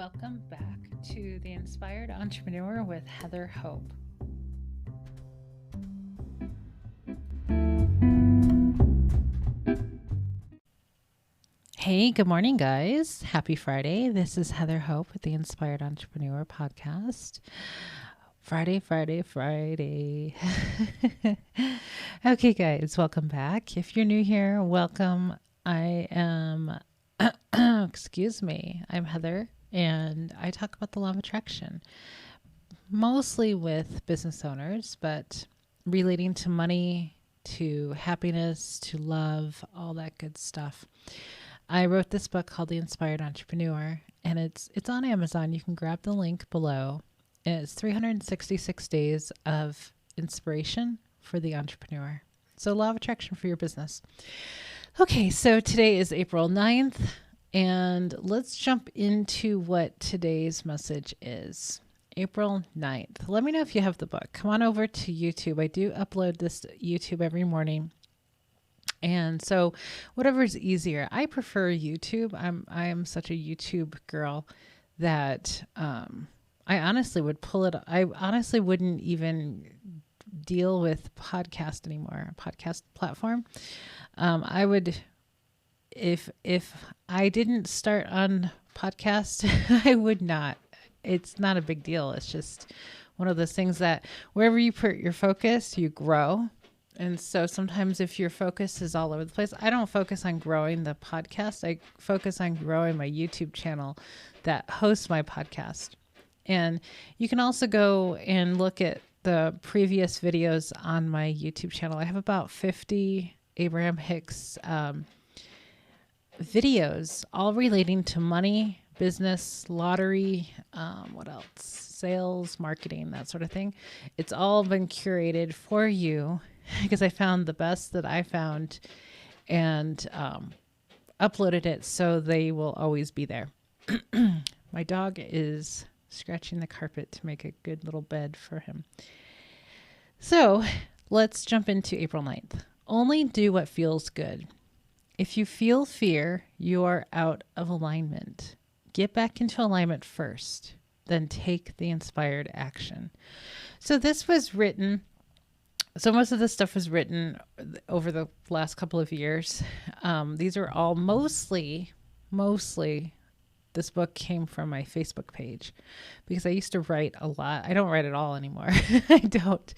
Welcome back to The Inspired Entrepreneur with Heather Hope. Hey, good morning, guys. Happy Friday. This is Heather Hope with the Inspired Entrepreneur podcast. Friday. Okay, guys, welcome back. If you're new here, welcome. I am, I'm Heather, and I talk about the law of attraction, mostly with business owners, but relating to money, to happiness, to love, all that good stuff. I wrote this book called The Inspired Entrepreneur, and it's on Amazon. You can grab the link below. And it's 366 days of inspiration for the entrepreneur. So law of attraction for your business. Okay, so today is April 9th, and let's jump into what today's message is. April 9th. Let me know if you have the book. Come on over to YouTube. I do upload this to YouTube every morning. And so whatever's easier. I prefer YouTube. I'm such a YouTube girl that I honestly would pull it. I honestly wouldn't even deal with podcast anymore, a podcast platform. I would, if I didn't start on podcast, I would not. It's not a big deal. It's just one of those things that wherever you put your focus, you grow. And so sometimes if your focus is all over the place, I don't focus on growing the podcast. I focus on growing my YouTube channel that hosts my podcast. And you can also go and look at the previous videos on my YouTube channel. I have about 50 Abraham Hicks videos, all relating to money, business, lottery, what else? Sales, marketing, that sort of thing. It's all been curated for you because I found the best that I found and uploaded it so they will always be there. My dog is scratching the carpet to make a good little bed for him. So let's jump into April 9th. Only do what feels good. If you feel fear, you are out of alignment. Get back into alignment first, then take the inspired action. So this was written, so most of this stuff was written over the last couple of years. These are all mostly, this book came from my Facebook page because I used to write a lot. I don't write at all anymore. I don't.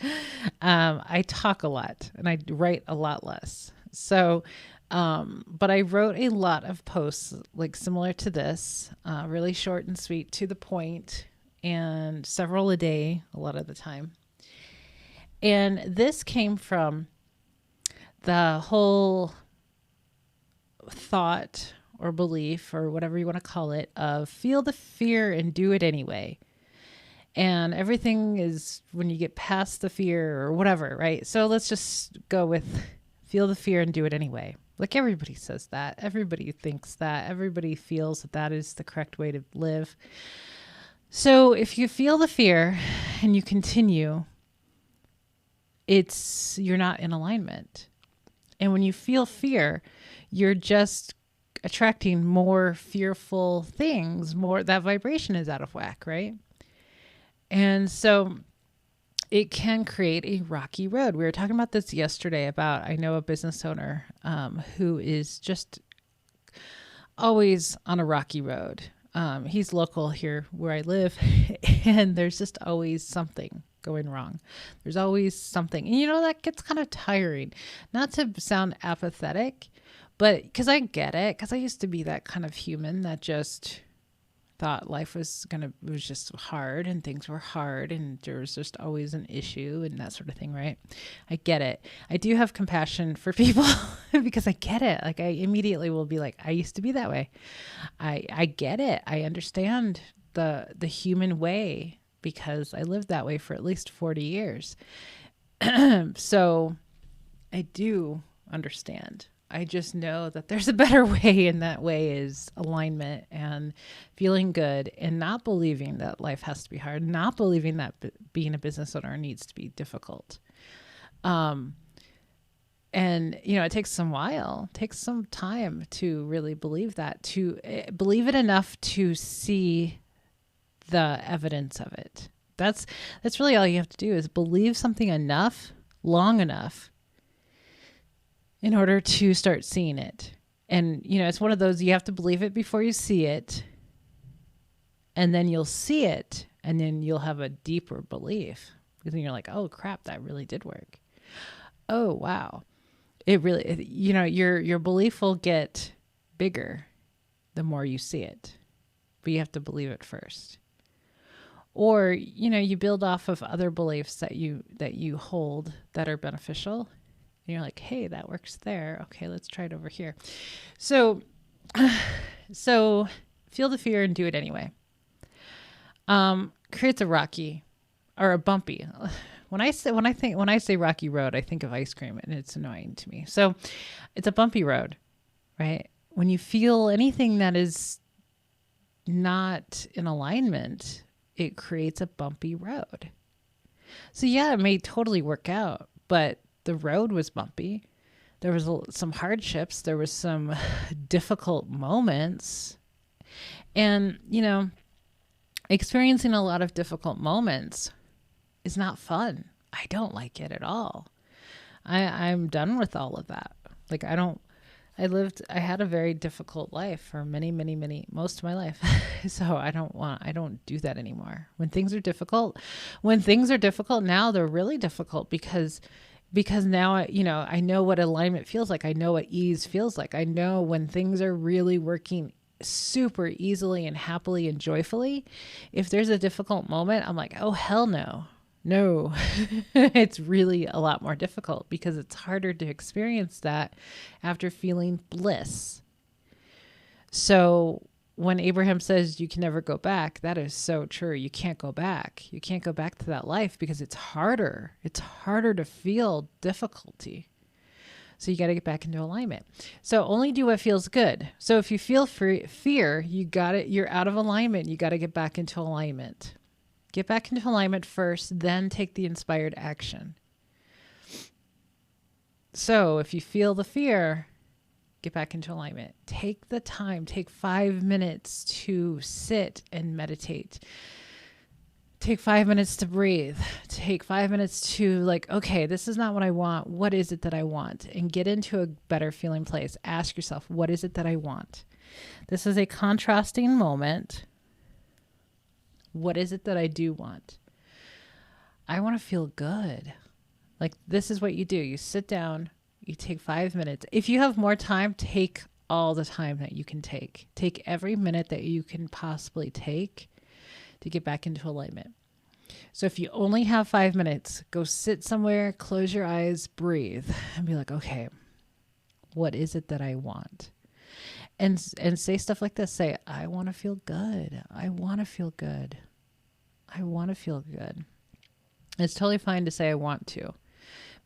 I talk a lot and I write a lot less. So, but I wrote a lot of posts like similar to this, really short and sweet, to the point, and several a day, a lot of the time. And this came from the whole thought or belief or whatever you want to call it of feel the fear and do it anyway. And everything is when you get past the fear or whatever, right? So let's just go with feel the fear and do it anyway. Like everybody says that. Everybody thinks that. Everybody feels that that is the correct way to live. So if you feel the fear and you continue, you're not in alignment. And when you feel fear, you're just attracting more fearful things, more that vibration is out of whack, right? And so it can create a rocky road. We were talking about this yesterday I know a business owner who is just always on a rocky road. He's local here where I live, and there's just always something going wrong. There's always something. And that gets kind of tiring. Not to sound apathetic, but because I get it, because I used to be that kind of human that just thought life was just hard and things were hard and there was just always an issue and that sort of thing, right? I get it. I do have compassion for people because I get it. Like I immediately will be like, I used to be that way. I get it. I understand the human way because I lived that way for at least 40 years. So I do understand. I just know that there's a better way, and that way is alignment and feeling good and not believing that life has to be hard, not believing that being a business owner needs to be difficult. And, it takes some time to really believe that, to believe it enough to see the evidence of it. That's really all you have to do, is believe something enough, long enough, in order to start seeing it. And, it's one of those, you have to believe it before you see it. And then you'll see it, and then you'll have a deeper belief. Because then you're like, oh crap, that really did work. Oh, wow. It really, your belief will get bigger the more you see it, but you have to believe it first. Or, you build off of other beliefs that you hold that are beneficial. And you're like, hey, that works there. Okay, let's try it over here. So feel the fear and do it anyway. Creates a rocky or a bumpy. When I say rocky road, I think of ice cream, and it's annoying to me. So it's a bumpy road, right? When you feel anything that is not in alignment, it creates a bumpy road. So yeah, it may totally work out, but the road was bumpy. There was some hardships. There was some difficult moments. And, experiencing a lot of difficult moments is not fun. I don't like it at all. I'm done with all of that. Like, I had a very difficult life for most of my life. So I don't do that anymore. When things are difficult now, they're really difficult because now I know what alignment feels like. I know what ease feels like. I know when things are really working super easily and happily and joyfully. If there's a difficult moment, I'm like, oh, hell no. No, it's really a lot more difficult because it's harder to experience that after feeling bliss. So when Abraham says you can never go back, that is so true. You can't go back. You can't go back to that life because it's harder. It's harder to feel difficulty. So you got to get back into alignment. So only do what feels good. So if you feel fear, you're out of alignment. You got to get back into alignment. Get back into alignment first, then take the inspired action. So if you feel the fear, get back into alignment. Take the time, take 5 minutes to sit and meditate. Take 5 minutes to breathe. Take 5 minutes to okay, this is not what I want. What is it that I want? And get into a better feeling place. Ask yourself, what is it that I want? This is a contrasting moment. What is it that I do want? I want to feel good. This is what you do. You sit down, you take 5 minutes. If you have more time, take all the time that you can take. Take every minute that you can possibly take to get back into alignment. So if you only have 5 minutes, go sit somewhere, close your eyes, breathe, and be like, okay, what is it that I want? And say stuff like this. Say, I want to feel good. I want to feel good. I want to feel good. It's totally fine to say I want to,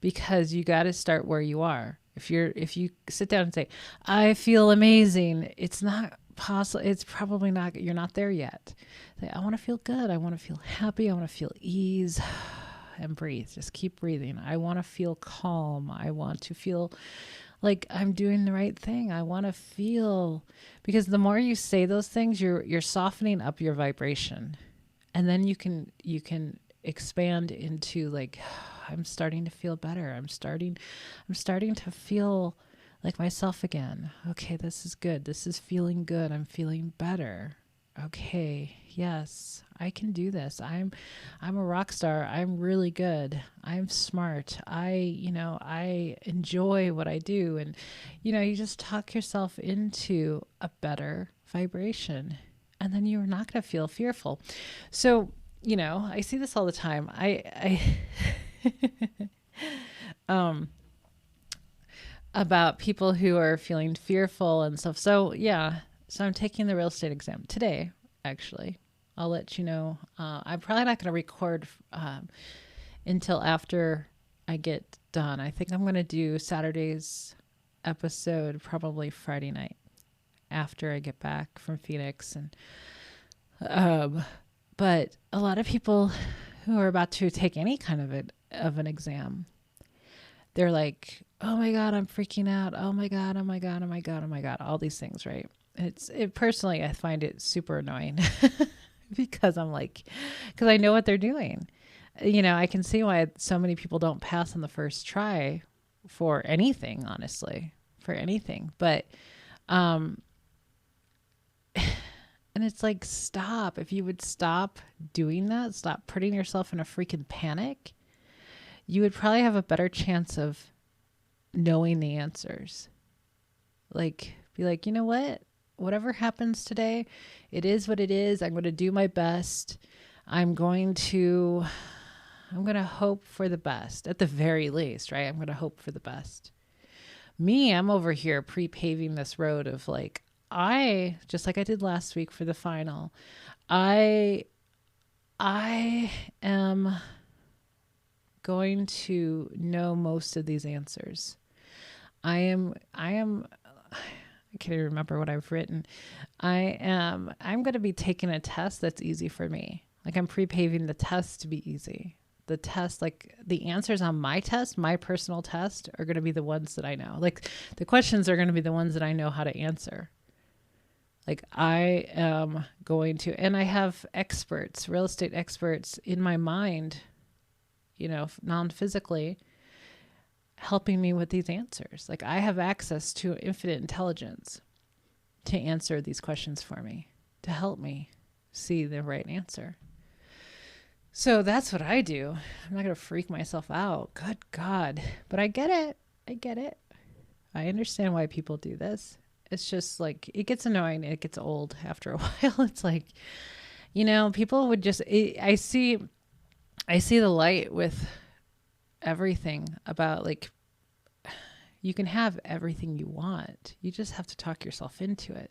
because you got to start where you are. If you sit down and say, I feel amazing, it's not possible. It's probably not, you're not there yet. Say, I want to feel good. I want to feel happy. I want to feel ease, and breathe. Just keep breathing. I want to feel calm. I want to feel like I'm doing the right thing. I want to feel, because the more you say those things, you're softening up your vibration. And then you can expand into I'm starting to feel better. I'm starting to feel like myself again. Okay, this is good. This is feeling good. I'm feeling better. Okay, yes, I can do this. I'm a rock star. I'm really good. I'm smart. I enjoy what I do. And, you just talk yourself into a better vibration, and then you're not going to feel fearful. So, I see this all the time. About people who are feeling fearful and stuff. So yeah, so I'm taking the real estate exam today, actually. I'll let you know. I'm probably not going to record until after I get done. I think I'm going to do Saturday's episode probably Friday night after I get back from Phoenix. And but a lot of people who are about to take any kind of an exam, they're like, oh my God, I'm freaking out. Oh my God, oh my God, oh my God, oh my God. All these things, right? Personally, I find it super annoying because because I know what they're doing. I can see why so many people don't pass on the first try for anything, honestly, for anything. But, and it's like, stop. If you would stop doing that, stop putting yourself in a freaking panic, you would probably have a better chance of knowing the answers. Like, be like, you know what? Whatever happens today, it is what it is. I'm going to do my best. I'm going to hope for the best at the very least, right? I'm going to hope for the best. I'm over here pre-paving this road of like, just like I did last week for the final, I am going to know most of these answers. I can't even remember what I've written. I'm going to be taking a test that's easy for me. Like, I'm pre-paving the test to be easy. The test, like the answers on my test, my personal test, are going to be the ones that I know. Like, the questions are going to be the ones that I know how to answer. Like, I am going to, and I have experts, real estate experts in my mind, non-physically, helping me with these answers. Like, I have access to infinite intelligence to answer these questions for me, to help me see the right answer. So that's what I do. I'm not going to freak myself out. Good God. But I get it. I understand why people do this. It's just like, it gets annoying. It gets old after a while. It's like, people would just, I see the light with everything about, like, you can have everything you want. You just have to talk yourself into it.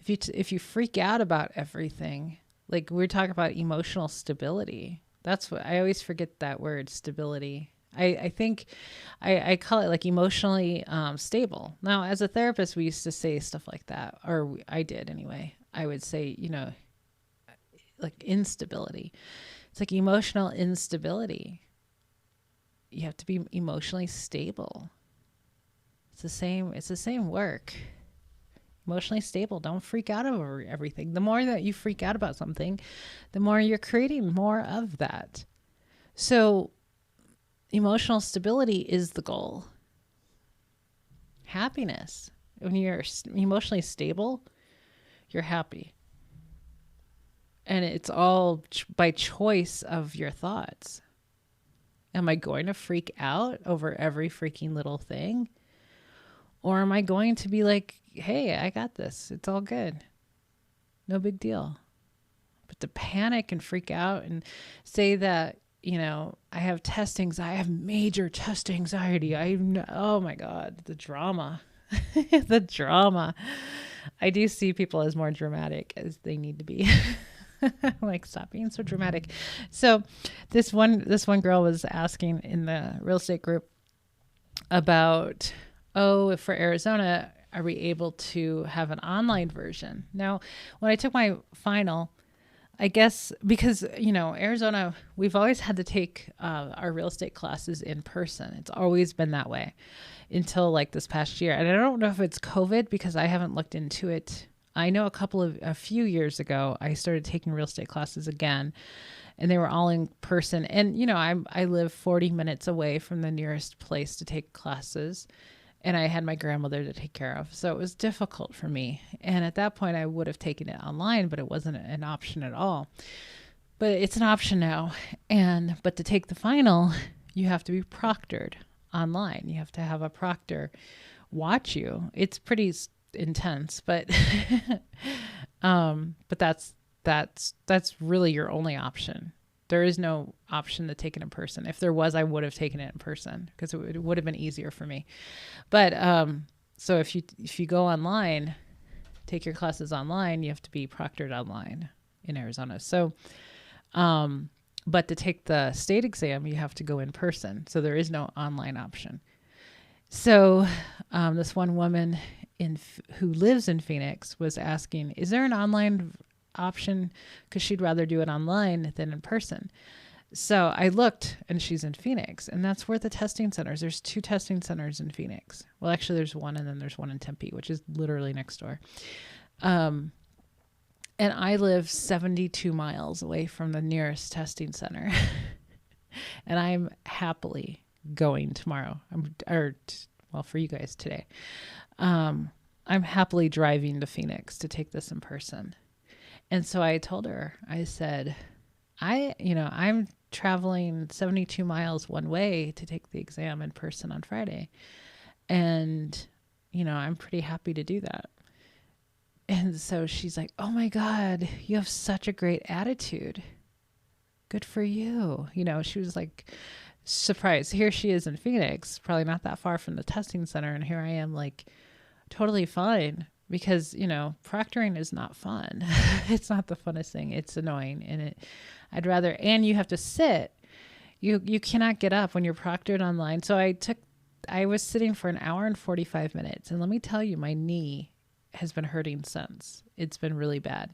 If you freak out about everything, like, we're talking about emotional stability. That's what I always forget, that word, stability. I think I call it like emotionally stable. Now, as a therapist, we used to say stuff like that, or I did anyway. I would say, like instability. It's like emotional instability. You have to be emotionally stable. It's the same work. Emotionally stable. Don't freak out over everything. The more that you freak out about something, the more you're creating more of that. So emotional stability is the goal. Happiness. When you're emotionally stable, you're happy. And it's all by choice of your thoughts. Am I going to freak out over every freaking little thing? Or am I going to be like, hey, I got this. It's all good. No big deal. But to panic and freak out and say that, I have test anxiety. I have major test anxiety. Oh my God, the drama. The drama. I do see people as more dramatic as they need to be. Like, stop being so dramatic. So this one girl was asking in the real estate group about, if for Arizona, are we able to have an online version? Now, when I took my final, I guess because, Arizona, we've always had to take our real estate classes in person. It's always been that way until like this past year. And I don't know if it's COVID, because I haven't looked into it. I know a few years ago, I started taking real estate classes again, and they were all in person. And, I live 40 minutes away from the nearest place to take classes. And I had my grandmother to take care of. So it was difficult for me. And at that point, I would have taken it online, but it wasn't an option at all. But it's an option now. But to take the final, you have to be proctored online. You have to have a proctor watch you. It's pretty intense, but that's really your only option. There is no option to take it in person. If there was, I would have taken it in person because it would have been easier for me. But so if you go online, take your classes online, you have to be proctored online in Arizona. So, but to take the state exam, you have to go in person. So there is no online option. So this one woman who lives in Phoenix was asking, is there an online option? Because she'd rather do it online than in person. So I looked, and she's in Phoenix, and that's where the testing centers. There's 2 testing centers in Phoenix. Well, actually, there's one, and then there's one in Tempe, which is literally next door. And I live 72 miles away from the nearest testing center. And I'm happily going tomorrow. Well, for you guys today. I'm happily driving to Phoenix to take this in person. And so I told her, I said, I'm traveling 72 miles one way to take the exam in person on Friday. And, I'm pretty happy to do that. And so she's like, oh my God, you have such a great attitude. Good for you. She was like surprised. Here she is in Phoenix, probably not that far from the testing center. And here I am like totally fine because, proctoring is not fun. It's not the funnest thing. It's annoying. And and you have to sit. You cannot get up when you're proctored online. So I was sitting for an hour and 45 minutes. And let me tell you, my knee has been hurting since. It's been really bad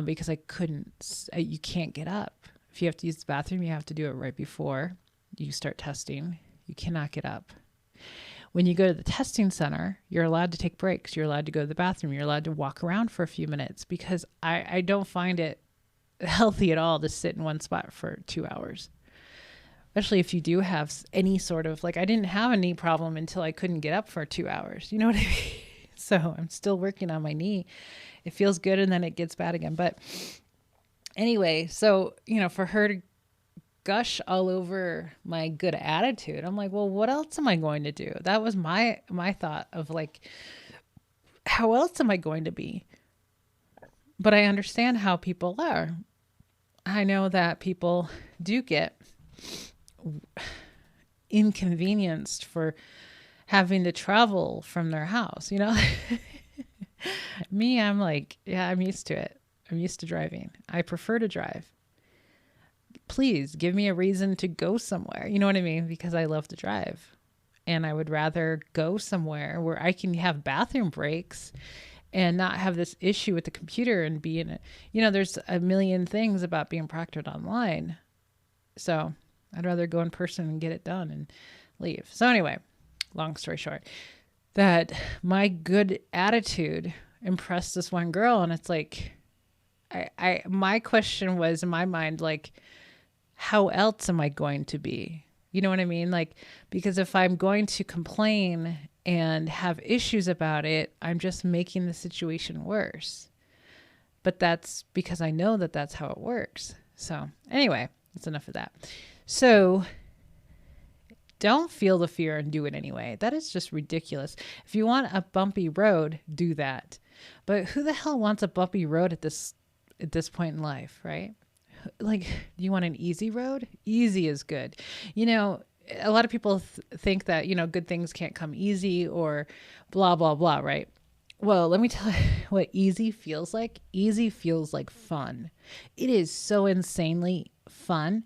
because you can't get up. If you have to use the bathroom, you have to do it right before you start testing. You cannot get up. When you go to the testing center, you're allowed to take breaks. You're allowed to go to the bathroom. You're allowed to walk around for a few minutes because I don't find it healthy at all to sit in one spot for 2 hours. Especially if you do have any sort of, I didn't have a knee problem until I couldn't get up for 2 hours. You know what I mean? So I'm still working on my knee. It feels good and then it gets bad again. But anyway, so, for her to gush all over my good attitude, I'm like, well, what else am I going to do? That was my thought of how else am I going to be? But I understand how people are. I know that people do get inconvenienced for having to travel from their house, Me, I'm like, yeah, I'm used to it. I'm used to driving. I prefer to drive. Please give me a reason to go somewhere. You know what I mean? Because I love to drive. And I would rather go somewhere where I can have bathroom breaks and not have this issue with the computer and be in it. There's a million things about being proctored online. So I'd rather go in person and get it done and leave. So anyway, long story short, that my good attitude impressed this one girl. And it's like, my question was in my mind, how else am I going to be? You know what I mean? Because if I'm going to complain and have issues about it, I'm just making the situation worse. But that's because I know that that's how it works. So anyway, that's enough of that. So don't feel the fear and do it anyway. That is just ridiculous. If you want a bumpy road, do that. But who the hell wants a bumpy road at this point in life, right? Do you want an easy road? Easy is good. A lot of people think that, good things can't come easy or blah, blah, blah, right? Well, let me tell you what easy feels like. Easy feels like fun. It is so insanely fun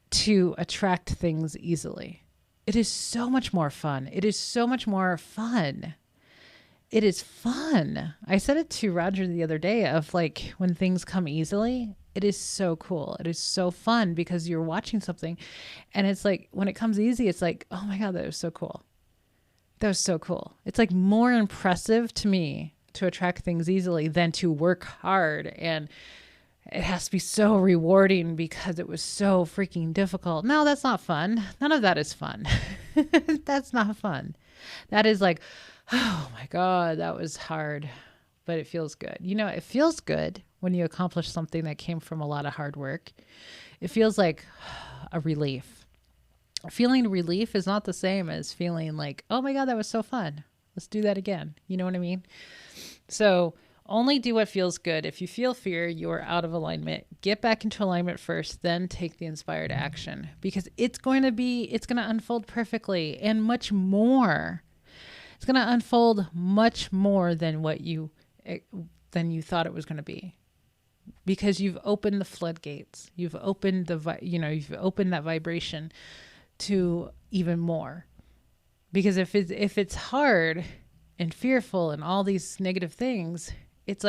to attract things easily. It is so much more fun. It is so much more fun. It is fun. I said it to Roger the other day of when things come easily, it is so cool. It is so fun because you're watching something and it's when it comes easy, it's oh my God, that was so cool. That was so cool. It's more impressive to me to attract things easily than to work hard. And it has to be so rewarding because it was so freaking difficult. No, that's not fun. None of that is fun. That's not fun. That is oh my God, that was hard, but it feels good. It feels good when you accomplish something that came from a lot of hard work. It feels like a relief. Feeling relief is not the same as feeling oh my God, that was so fun. Let's do that again. You know what I mean? So only do what feels good. If you feel fear, you are out of alignment. Get back into alignment first, then take the inspired action because it's going to unfold perfectly and much more. It's going to unfold much more than you thought it was going to be because you've opened the floodgates. You've opened you've opened that vibration to even more. Because if it's hard and fearful and all these negative things, it's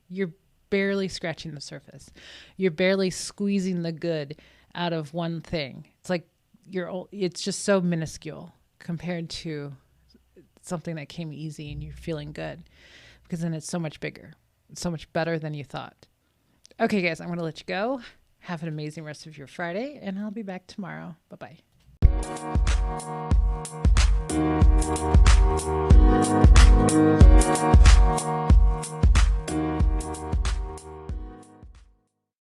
you're barely scratching the surface. You're barely squeezing the good out of one thing. It's it's just so minuscule compared to something that came easy and you're feeling good, because then it's so much bigger. so much better than you thought. Okay, guys, I'm going to let you go. Have an amazing rest of your Friday, and I'll be back tomorrow. Bye-bye.